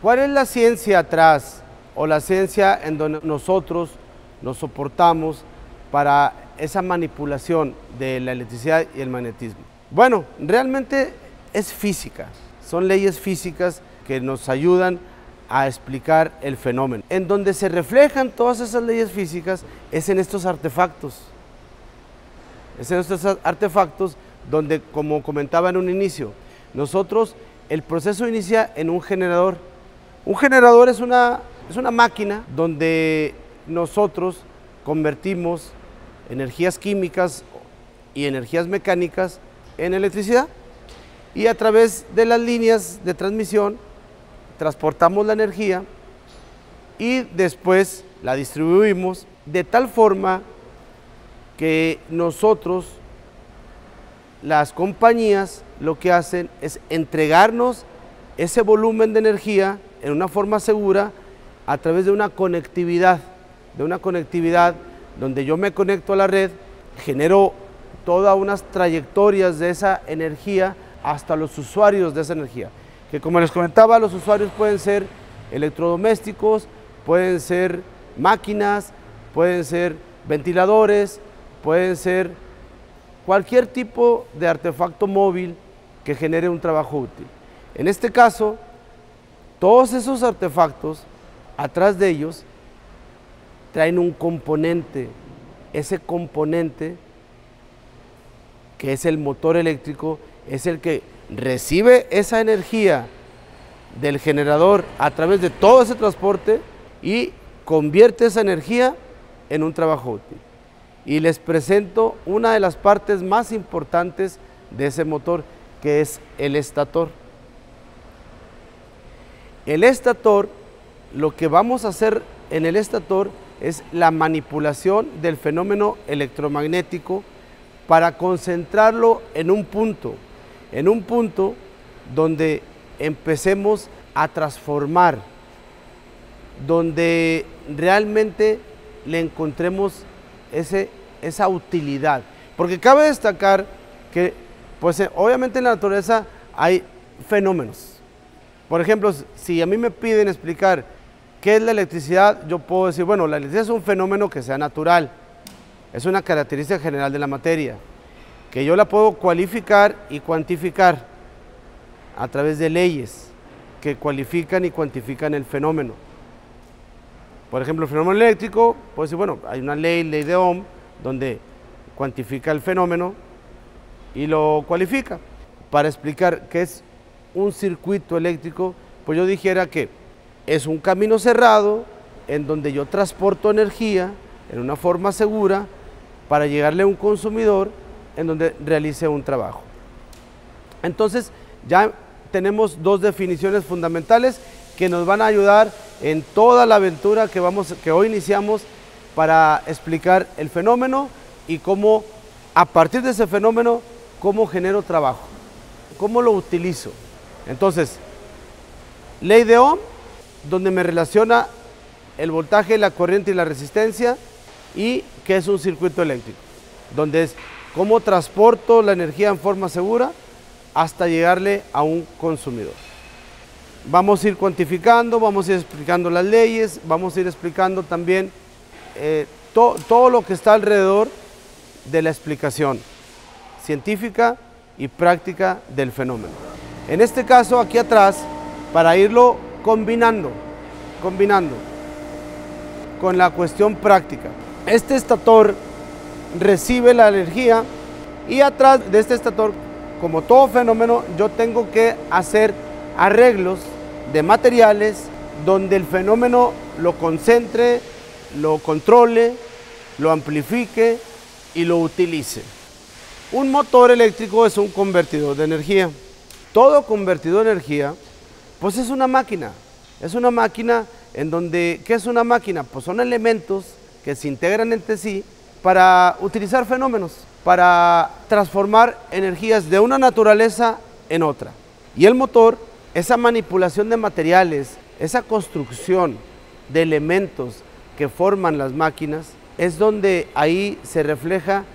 ¿Cuál es la ciencia atrás o la ciencia en donde nosotros nos soportamos para esa manipulación de la electricidad y el magnetismo? Bueno, realmente es física, son leyes físicas que nos ayudan a explicar el fenómeno. En donde se reflejan todas esas leyes físicas es en estos artefactos. Es en estos artefactos donde, como comentaba en un inicio, nosotros, el proceso inicia en un generador. Un generador es una máquina donde nosotros convertimos energías químicas y energías mecánicas en electricidad, y a través de las líneas de transmisión transportamos la energía y después la distribuimos de tal forma que nosotros, las compañías, lo que hacen es entregarnos ese volumen de energía en una forma segura a través de una conectividad donde yo me conecto a la red, genero todas unas trayectorias de esa energía hasta los usuarios de esa energía, que, como les comentaba, los usuarios pueden ser electrodomésticos, pueden ser máquinas, pueden ser ventiladores, pueden ser cualquier tipo de artefacto móvil que genere un trabajo útil. En este caso, todos esos artefactos, atrás de ellos, traen un componente. Ese componente, que es el motor eléctrico, es el que recibe esa energía del generador a través de todo ese transporte y convierte esa energía en un trabajo útil. Y les presento una de las partes más importantes de ese motor, que es el estator. El estator, lo que vamos a hacer en el estator es la manipulación del fenómeno electromagnético para concentrarlo en un punto donde empecemos a transformar, donde realmente le encontremos esa utilidad. Porque cabe destacar que, pues, obviamente en la naturaleza hay fenómenos. Por ejemplo, si a mí me piden explicar qué es la electricidad, yo puedo decir, bueno, la electricidad es un fenómeno que sea natural, es una característica general de la materia, que yo la puedo cualificar y cuantificar a través de leyes que cualifican y cuantifican el fenómeno. Por ejemplo, el fenómeno eléctrico, puedo decir, bueno, hay una ley de Ohm, donde cuantifica el fenómeno y lo cualifica. Para explicar qué es un circuito eléctrico, pues yo dijera que es un camino cerrado en donde yo transporto energía en una forma segura para llegarle a un consumidor en donde realice un trabajo. Entonces, ya tenemos dos definiciones fundamentales que nos van a ayudar en toda la aventura que hoy iniciamos para explicar el fenómeno y cómo, a partir de ese fenómeno, cómo genero trabajo, cómo lo utilizo. Entonces, ley de Ohm, donde me relaciona el voltaje, la corriente y la resistencia, y qué es un circuito eléctrico, donde es cómo transporto la energía en forma segura hasta llegarle a un consumidor. Vamos a ir cuantificando, vamos a ir explicando las leyes, vamos a ir explicando también todo lo que está alrededor de la explicación científica y práctica del fenómeno. En este caso, aquí atrás, para irlo combinando con la cuestión práctica. Este estator recibe la energía y atrás de este estator, como todo fenómeno, yo tengo que hacer arreglos de materiales donde el fenómeno lo concentre, lo controle, lo amplifique y lo utilice. Un motor eléctrico es un convertidor de energía. Todo convertidor de energía, pues es una máquina en donde, ¿qué es una máquina? Pues son elementos que se integran entre sí para utilizar fenómenos, para transformar energías de una naturaleza en otra. Y el motor, esa manipulación de materiales, esa construcción de elementos que forman las máquinas, es donde ahí se refleja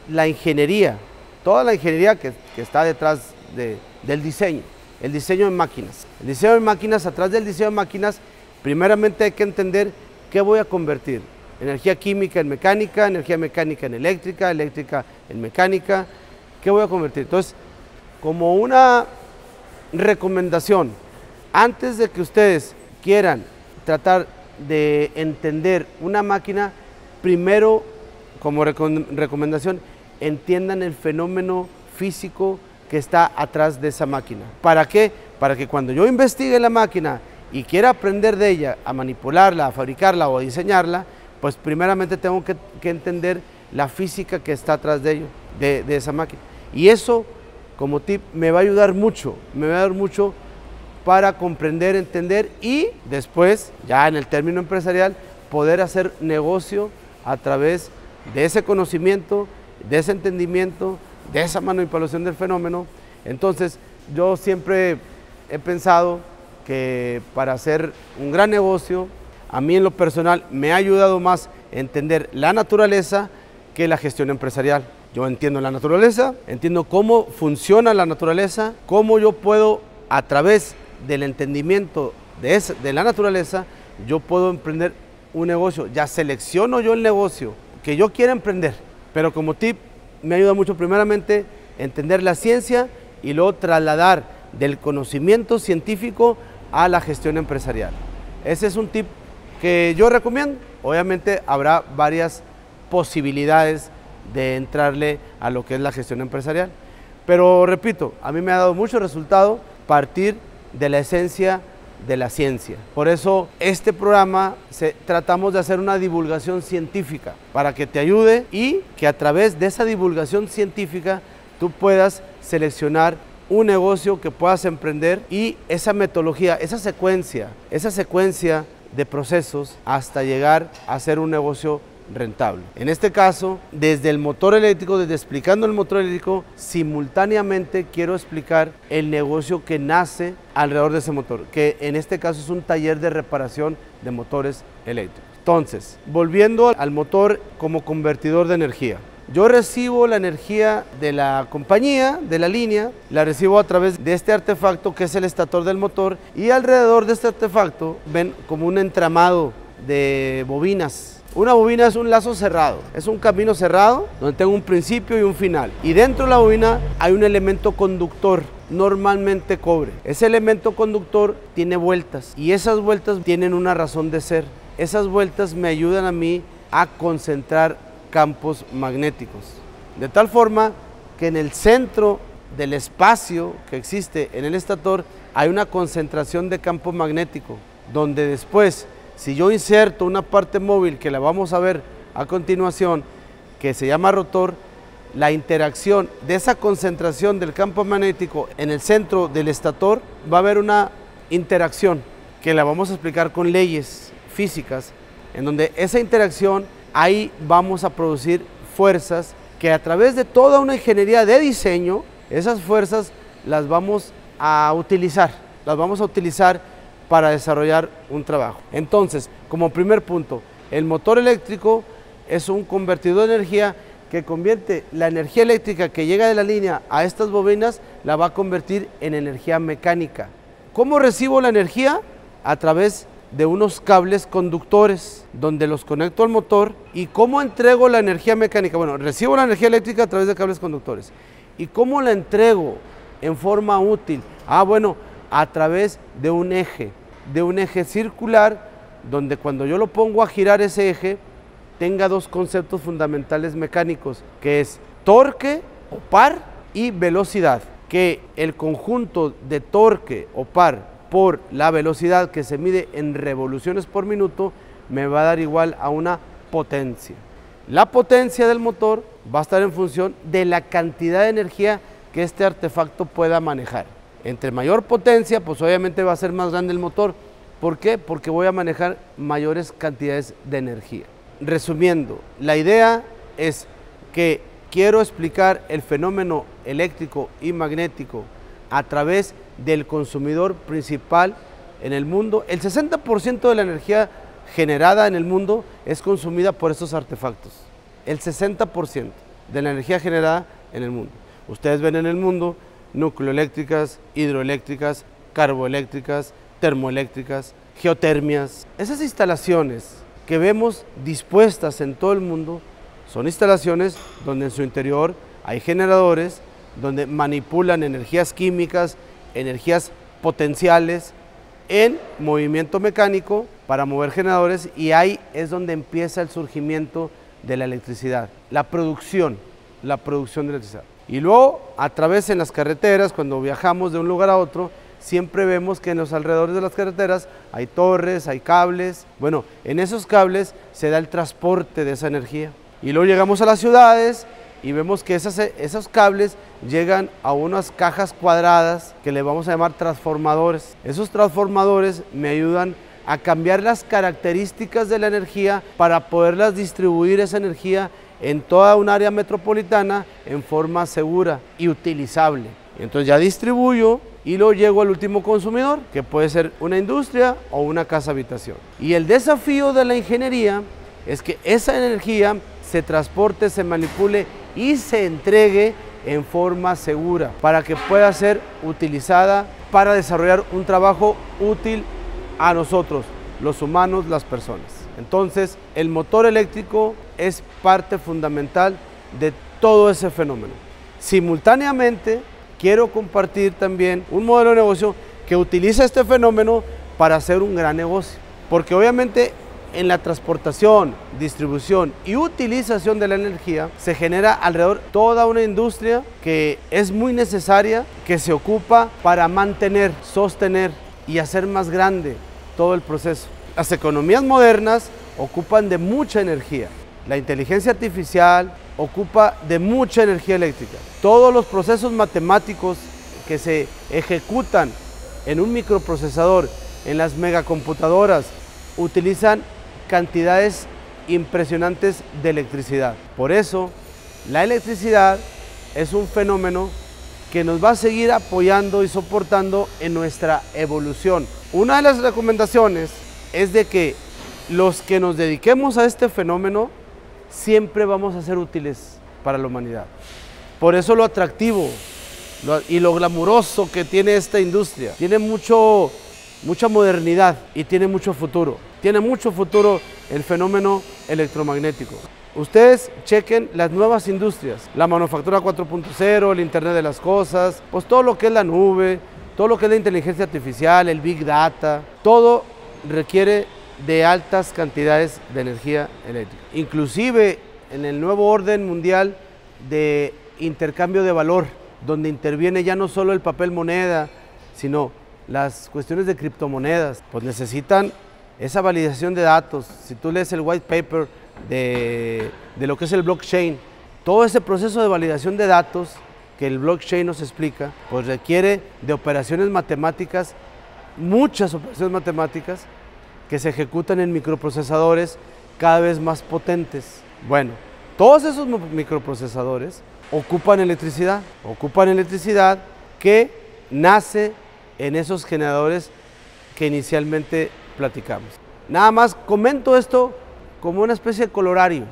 la ingeniería, toda la ingeniería que está detrás del diseño. el diseño de máquinas. El diseño de máquinas, atrás del diseño de máquinas, primeramente hay que entender qué voy a convertir. Energía química en mecánica, energía mecánica en eléctrica, eléctrica en mecánica. ¿Qué voy a convertir? Entonces, como una recomendación, antes de que ustedes quieran tratar de entender una máquina, primero, como recomendación, entiendan el fenómeno físico que está atrás de esa máquina. ¿Para qué? Para que cuando yo investigue la máquina y quiera aprender de ella, a manipularla, a fabricarla o a diseñarla, pues primeramente tengo que entender la física que está atrás de ello, de esa máquina. Y eso, como tip, me va a ayudar mucho, para comprender, entender y después, ya en el término empresarial, poder hacer negocio a través de ese conocimiento, de ese entendimiento, de esa manipulación del fenómeno. Entonces, yo siempre he pensado que para hacer un gran negocio, a mí en lo personal me ha ayudado más entender la naturaleza que la gestión empresarial. Yo entiendo la naturaleza, entiendo cómo funciona la naturaleza, cómo yo puedo, a través del entendimiento de la naturaleza, yo puedo emprender un negocio. Ya selecciono yo el negocio que yo quiera emprender, pero como tip me ayuda mucho primeramente entender la ciencia y luego trasladar del conocimiento científico a la gestión empresarial. Ese es un tip que yo recomiendo. Obviamente habrá varias posibilidades de entrarle a lo que es la gestión empresarial, pero repito, a mí me ha dado mucho resultado partir de la esencia de la ciencia. Por eso este programa tratamos de hacer una divulgación científica para que te ayude y que a través de esa divulgación científica tú puedas seleccionar un negocio que puedas emprender y esa metodología, esa secuencia de procesos hasta llegar a ser un negocio rentable. En este caso, desde el motor eléctrico, desde explicando el motor eléctrico, simultáneamente quiero explicar el negocio que nace alrededor de ese motor, que en este caso es un taller de reparación de motores eléctricos. Entonces, volviendo al motor como convertidor de energía. Yo recibo la energía de la compañía, de la línea, la recibo a través de este artefacto que es el estator del motor, y alrededor de este artefacto ven como un entramado de bobinas. Una bobina es un lazo cerrado, es un camino cerrado donde tengo un principio y un final. Y dentro de la bobina hay un elemento conductor, normalmente cobre. Ese elemento conductor tiene vueltas y esas vueltas tienen una razón de ser. Esas vueltas me ayudan a mí a concentrar campos magnéticos. De tal forma que en el centro del espacio que existe en el estator hay una concentración de campo magnético, donde después, si yo inserto una parte móvil que la vamos a ver a continuación, que se llama rotor, la interacción de esa concentración del campo magnético en el centro del estator, va a haber una interacción que la vamos a explicar con leyes físicas, en donde esa interacción, ahí vamos a producir fuerzas que a través de toda una ingeniería de diseño, esas fuerzas las vamos a utilizar para desarrollar un trabajo. Entonces, como primer punto, el motor eléctrico es un convertidor de energía que convierte la energía eléctrica que llega de la línea a estas bobinas, la va a convertir en energía mecánica. ¿Cómo recibo la energía? A través de unos cables conductores donde los conecto al motor. ¿Y cómo entrego la energía mecánica? Bueno, recibo la energía eléctrica a través de cables conductores. ¿Y cómo la entrego en forma útil? Bueno, a través de un eje circular, donde cuando yo lo pongo a girar ese eje, tenga dos conceptos fundamentales mecánicos, que es torque o par y velocidad, que el conjunto de torque o par por la velocidad que se mide en revoluciones por minuto me va a dar igual a una potencia. La potencia del motor va a estar en función de la cantidad de energía que este artefacto pueda manejar. Entre mayor potencia, pues obviamente va a ser más grande el motor. ¿Por qué? Porque voy a manejar mayores cantidades de energía. Resumiendo, la idea es que quiero explicar el fenómeno eléctrico y magnético a través del consumidor principal en el mundo. El 60% de la energía generada en el mundo es consumida por estos artefactos. El 60% de la energía generada en el mundo. Ustedes ven en el mundo nucleoeléctricas, hidroeléctricas, carboeléctricas, termoeléctricas, geotermias. Esas instalaciones que vemos dispuestas en todo el mundo son instalaciones donde en su interior hay generadores, donde manipulan energías químicas, energías potenciales en movimiento mecánico para mover generadores, y ahí es donde empieza el surgimiento de la electricidad, la producción de electricidad. Y luego a través en las carreteras, cuando viajamos de un lugar a otro, siempre vemos que en los alrededores de las carreteras hay torres, hay cables. Bueno, en esos cables se da el transporte de esa energía. Y luego llegamos a las ciudades y vemos que esos cables llegan a unas cajas cuadradas que le vamos a llamar transformadores. Esos transformadores me ayudan a cambiar las características de la energía para poderlas distribuir esa energía en toda un área metropolitana en forma segura y utilizable. Entonces ya distribuyo y luego llego al último consumidor, que puede ser una industria o una casa habitación. Y el desafío de la ingeniería es que esa energía se transporte, se manipule y se entregue en forma segura para que pueda ser utilizada para desarrollar un trabajo útil a nosotros, los humanos, las personas. Entonces, el motor eléctrico es parte fundamental de todo ese fenómeno. Simultáneamente, quiero compartir también un modelo de negocio que utiliza este fenómeno para hacer un gran negocio, porque obviamente en la transportación, distribución y utilización de la energía se genera alrededor toda una industria que es muy necesaria, que se ocupa para mantener, sostener y hacer más grande todo el proceso. Las economías modernas ocupan de mucha energía. La inteligencia artificial ocupa de mucha energía eléctrica. Todos los procesos matemáticos que se ejecutan en un microprocesador, en las megacomputadoras, utilizan cantidades impresionantes de electricidad. Por eso, la electricidad es un fenómeno que nos va a seguir apoyando y soportando en nuestra evolución. Una de las recomendaciones es de que los que nos dediquemos a este fenómeno siempre vamos a ser útiles para la humanidad. Por eso lo atractivo y lo glamuroso que tiene esta industria. Tiene mucha modernidad y tiene mucho futuro. Tiene mucho futuro el fenómeno electromagnético. Ustedes chequen las nuevas industrias, la manufactura 4.0, el Internet de las cosas, pues todo lo que es la nube, todo lo que es la inteligencia artificial, el Big Data, todo requiere de altas cantidades de energía eléctrica. Inclusive en el nuevo orden mundial de intercambio de valor, donde interviene ya no solo el papel moneda, sino las cuestiones de criptomonedas, pues necesitan esa validación de datos. Si tú lees el white paper de lo que es el blockchain, todo ese proceso de validación de datos que el blockchain nos explica, pues requiere de operaciones matemáticas, muchas operaciones matemáticas que se ejecutan en microprocesadores cada vez más potentes. Bueno, todos esos microprocesadores ocupan electricidad que nace en esos generadores que inicialmente platicamos. Nada más comento esto como una especie de colorario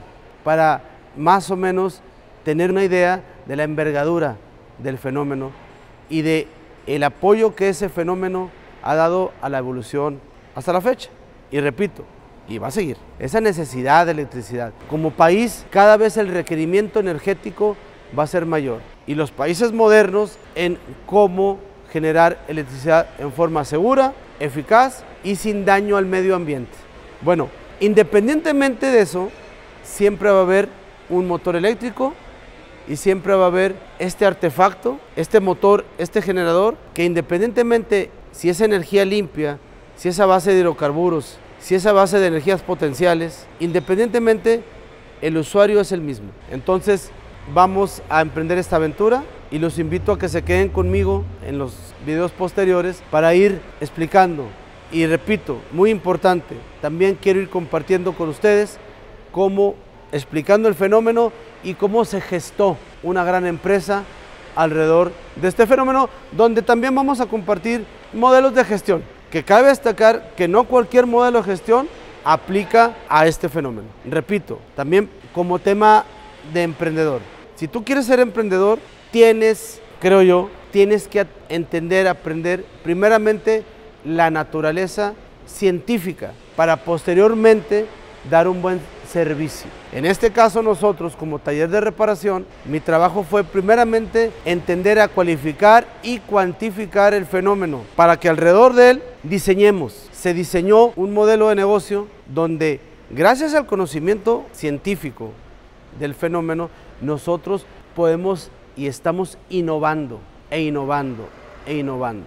para más o menos tener una idea de la envergadura del fenómeno y de el apoyo que ese fenómeno ha dado a la evolución hasta la fecha. Y repito, y va a seguir, esa necesidad de electricidad. Como país, cada vez el requerimiento energético va a ser mayor. Y los países modernos en cómo generar electricidad en forma segura, eficaz y sin daño al medio ambiente. Bueno, independientemente de eso, siempre va a haber un motor eléctrico y siempre va a haber este artefacto, este motor, este generador, que independientemente si es energía limpia, si es a base de hidrocarburos, si es a base de energías potenciales, independientemente el usuario es el mismo. Entonces vamos a emprender esta aventura y los invito a que se queden conmigo en los videos posteriores para ir explicando. Y repito, muy importante, también quiero ir compartiendo con ustedes cómo, explicando el fenómeno y cómo se gestó una gran empresa alrededor de este fenómeno, donde también vamos a compartir modelos de gestión, que cabe destacar que no cualquier modelo de gestión aplica a este fenómeno. Repito, también como tema de emprendedor. Si tú quieres ser emprendedor, tienes creo yo, tienes que entender, aprender primeramente la naturaleza científica para posteriormente dar un buen servicio. En este caso nosotros como taller de reparación, mi trabajo fue primeramente entender a cualificar y cuantificar el fenómeno para que alrededor de él diseñemos. Se diseñó un modelo de negocio donde gracias al conocimiento científico del fenómeno nosotros podemos y estamos innovando e innovando e innovando.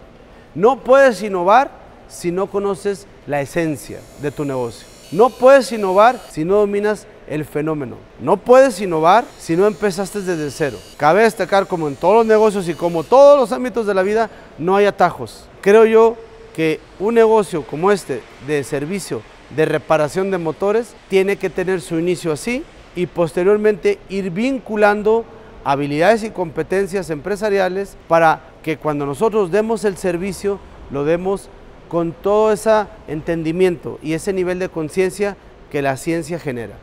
No puedes innovar si no conoces la esencia de tu negocio. No puedes innovar si no dominas el fenómeno. No puedes innovar si no empezaste desde cero. Cabe destacar, como en todos los negocios y como todos los ámbitos de la vida, no hay atajos. Creo yo que un negocio como este de servicio de reparación de motores tiene que tener su inicio así y posteriormente ir vinculando habilidades y competencias empresariales para que cuando nosotros demos el servicio lo demos con todo ese entendimiento y ese nivel de conciencia que la ciencia genera.